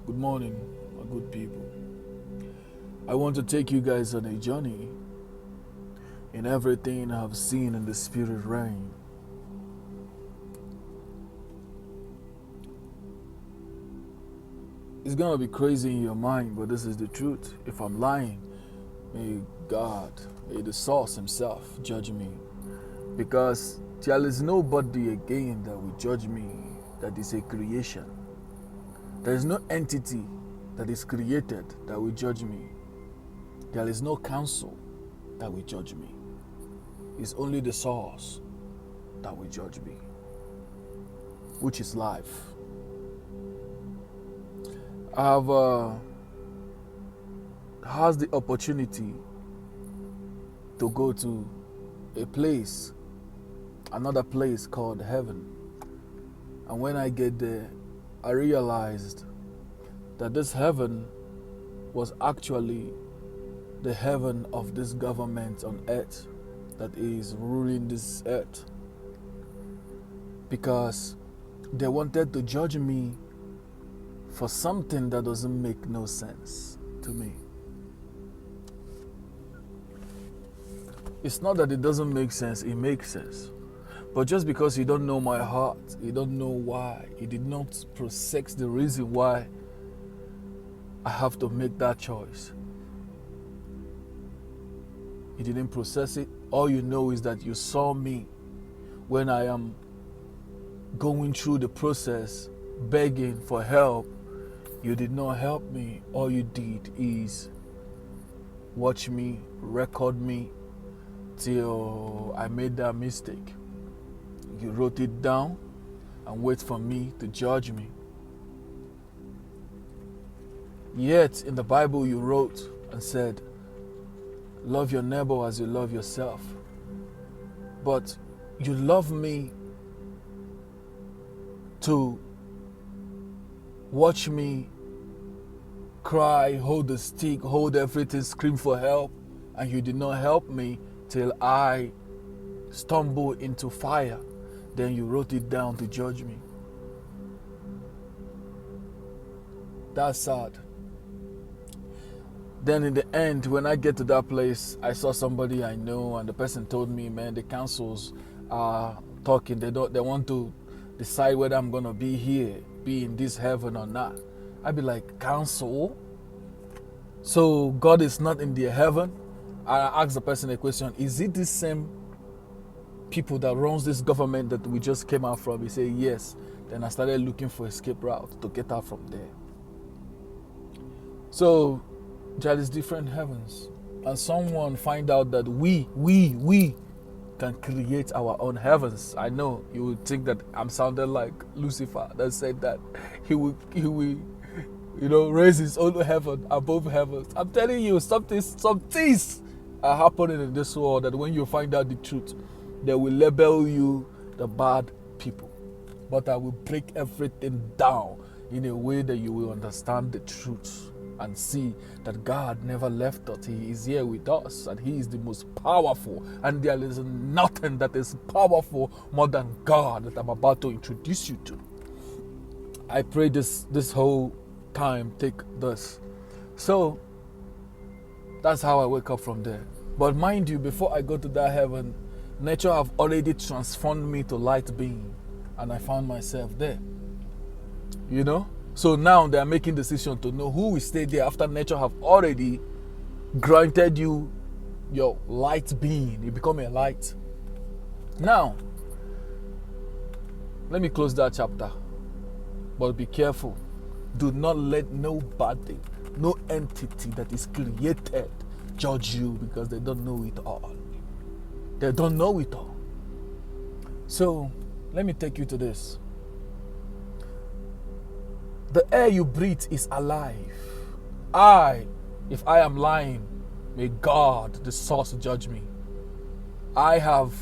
Good morning, my good people. I want to take you guys on a journey in everything I've seen in the spirit realm. It's gonna be crazy in your mind, but this is the truth. If I'm lying, may God, may the source himself judge me. Because there is nobody again that will judge me that is a creation. There is no entity that is created that will judge me. There is no council that will judge me. It's only the source that will judge me, which is life. I've had the opportunity to go to a place, another place called heaven. And when I get there, I realized that this heaven was actually the heaven of this government on earth that is ruling this earth. Because they wanted to judge me for something that doesn't make no sense to me. It's not that it doesn't make sense, it makes sense. But just because you don't know my heart, you don't know why, you did not process the reason why I have to make that choice. You didn't process it. All you know is that you saw me when I am going through the process, begging for help. You did not help me. All you did is watch me, record me till I made that mistake. You wrote it down and wait for me to judge me. Yet in the Bible you wrote and said, love your neighbor as you love yourself. But you love me to watch me cry, hold the stick, hold everything, scream for help, and you did not help me till I stumble into fire. Then you wrote it down to judge me. That's sad. Then in the end, when I get to that place, I saw somebody I know, and the person told me, man, the councils are talking. They want to decide whether I'm gonna be here, be in this heaven or not. I'd be like, council? So God is not in the heaven? I asked the person a question, is it the same people that runs this government that we just came out from? He said yes. Then I started looking for escape route to get out from there. So there is different heavens, and someone find out that we can create our own heavens. I know you would think that I'm sounding like Lucifer that said that he will raise his own heaven above heavens. I'm telling you, some things are happening in this world that when you find out the truth, they will label you the bad people. But I will break everything down in a way that you will understand the truth and see that God never left us. He is here with us, and He is the most powerful, and there is nothing that is powerful more than God that I'm about to introduce you to. I pray this whole time take this. So that's how I wake up from there. But mind you, before I go to that heaven, nature have already transformed me to light being, and I found myself there. So now they are making decision to know who will stay there after nature have already granted you your light being. You become a light. Now, let me close that chapter. But be careful. Do not let nobody, no entity that is created judge you, because they don't know it all. They don't know it all. So, let me take you to this. The air you breathe is alive. If I am lying, may God, the source, judge me. I have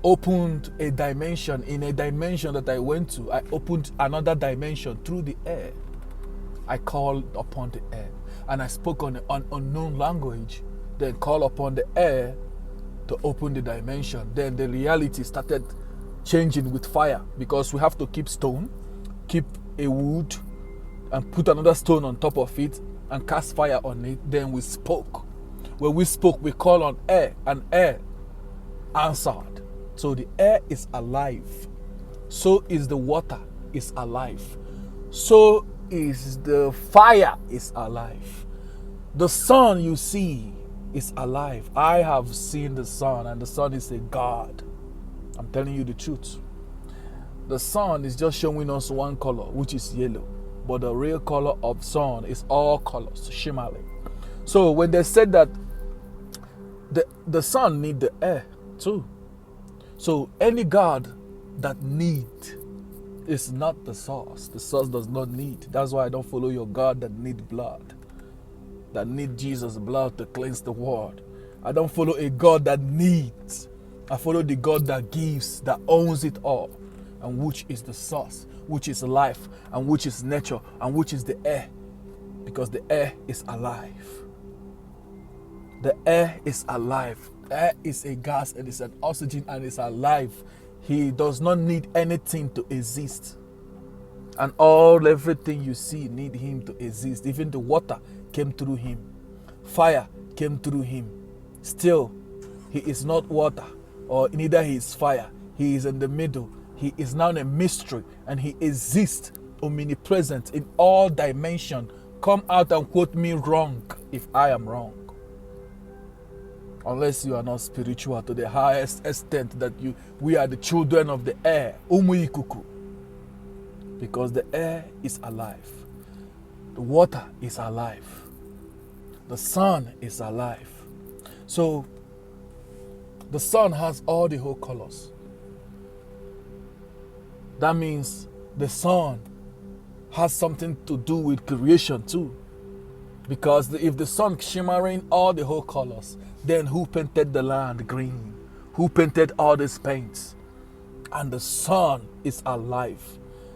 opened a dimension. In a dimension that I went to, I opened another dimension through the air. I called upon the air, and I spoke on an unknown language, then called upon the air to open the dimension. Then the reality started changing with fire, because we have to keep stone, keep a wood, and put another stone on top of it and cast fire on it. Then we spoke. When we spoke, we called on air, and air answered. So the air is alive. So is the water is alive. So is the fire is alive. The sun you see is alive. I have seen the sun, and the sun is a God. I'm telling you the truth. The sun is just showing us one color, which is yellow. But the real color of sun is all colors, shimmering. So when they said that the sun need the air too. So any God that need is not the source. The source does not need. That's why I don't follow your God that need blood, that need Jesus' blood to cleanse the world. I don't follow a God that needs. I follow the God that gives, that owns it all, and which is the source, which is life, and which is nature, and which is the air, because the air is alive. The air is alive. Air is a gas, and it's an oxygen, and it's alive. He does not need anything to exist. And everything you see need him to exist. Even the water came through him. Fire came through him. Still, he is not water, or neither he is fire. He is in the middle. He is now a mystery, and he exists omnipresent in all dimensions. Come out and quote me wrong if I am wrong. Unless you are not spiritual to the highest extent that we are the children of the air. Umu ikuku. Because the air is alive. The water is alive. The sun is alive. So the sun has all the whole colors. That means the sun has something to do with creation too. Because if the sun shimmering all the whole colors, then who painted the land green? Who painted all these paints? And the sun is alive.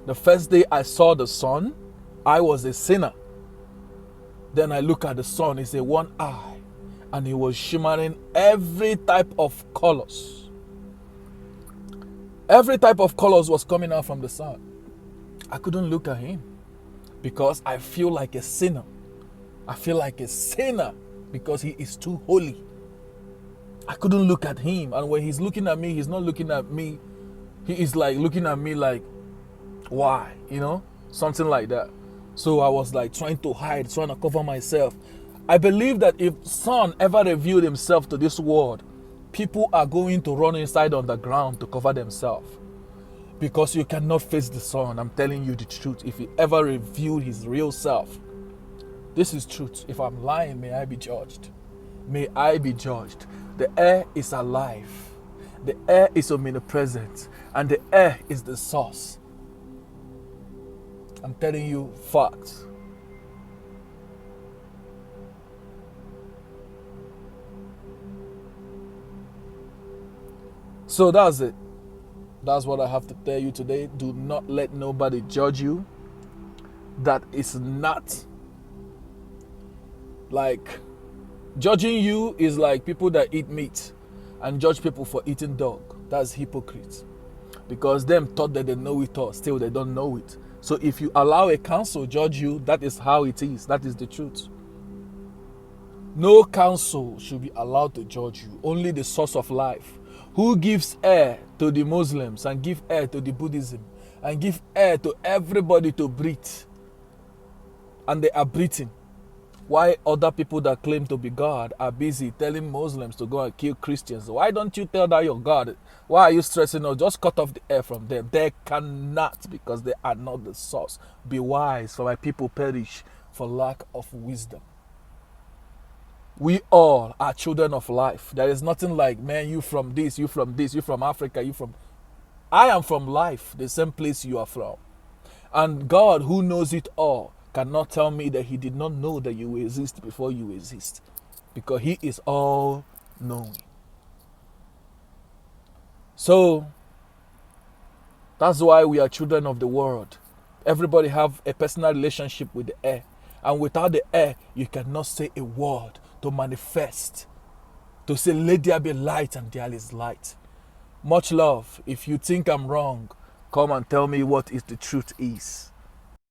The first day I saw the sun, I was a sinner. Then I look at the sun, it's a one eye, and it was shimmering every type of colors. Every type of colors was coming out from the sun. I couldn't look at him because I feel like a sinner. I feel like a sinner because he is too holy. I couldn't look at him. And when he's looking at me, he's not looking at me. He is like looking at me like, why? You know, something like that. So I was like trying to hide, trying to cover myself. I believe that if sun ever revealed himself to this world, people are going to run inside on the ground to cover themselves. Because you cannot face the sun. I'm telling you the truth. If he ever revealed his real self, this is truth. If I'm lying, may I be judged. May I be judged. The air is alive. The air is omnipresent. And the air is the source. I'm telling you facts. So that's it. That's what I have to tell you today. Do not let nobody judge you. That is not like judging you is like people that eat meat and judge people for eating dog. That's hypocrite. Because them thought that they know it all, still they don't know it. So if you allow a council judge you, that is how it is. That is the truth. No council should be allowed to judge you. Only the source of life. Who gives air to the Muslims and give air to the Buddhism and give air to everybody to breathe. And they are breathing. Why other people that claim to be God are busy telling Muslims to go and kill Christians? Why don't you tell that your God? Why are you stressing out? Just cut off the air from them. They cannot, because they are not the source. Be wise, for my people perish for lack of wisdom. We all are children of life. There is nothing like, man, you from this, you from this, you from Africa, you from... I am from life, the same place you are from. And God, who knows it all, cannot tell me that he did not know that you exist before you exist, because he is all knowing. So that's why we are children of the world. Everybody have a personal relationship with the air, and without the air you cannot say a word to manifest, to say let there be light, and there is light. Much love. If you think I'm wrong, come and tell me what is the truth is.